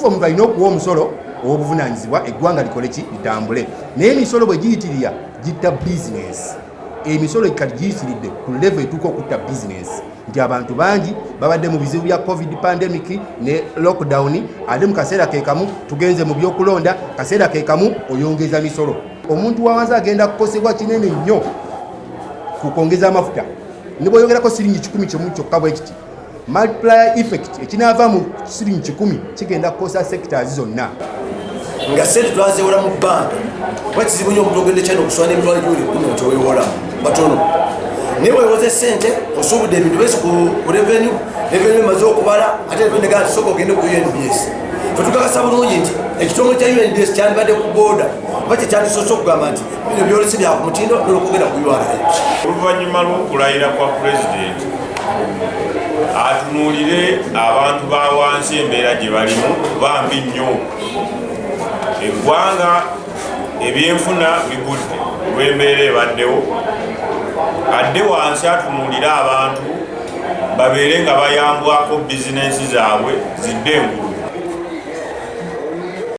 platform balina okuwa omusolo ow'obuvunanyizibwa eggwanga likole ki litambule naye emisolo bwe giyitirira gitta bizinesi emisolo kati giyitiridde ku level etuuka okutta bizinesi nti abantu bangi babadde mu bizibu bya covid pandemic ne lockdown ate mu kaseera kekamu tugenze mu byokulonda kaseera kekamu oyongeza misolo omuntu wawansi agenda kukosebwa kinene nnyo ku kwongeza amafuta ne bw'oyogerako siringi 10 kimu kyokka bwe kiti multiplier effect ekinaava mu siringi 10 kigenda kukosa sectors zonna nga sente twazewola mu banka wakizibu nnyo omuntu ogende kyana okuswana emitwalo gyoli 10 kyowewolamu batono naye wewoze sente osuubudde ebintu besi ku revenue emaze okubala ate revenue gati soka ogende ku UNBS fetukakasa bulungi nti ekitongole kya UNBS kyandibadde ku booda oba kyekyandisose okugamba nti bino byolesi bya ku mutindo nolwokugenda ku URL. Oluvannyuma lw'okulayira kwa pulezidenti atunuulire abantu ba wansi embeera gye balimu bambi nnyo eggwanga ebyenfuna bigudde olw'embeera ebaddewo adde wansi atunuulire abantu babeere nga bayambwako bizinensi zaabwe zidde engulu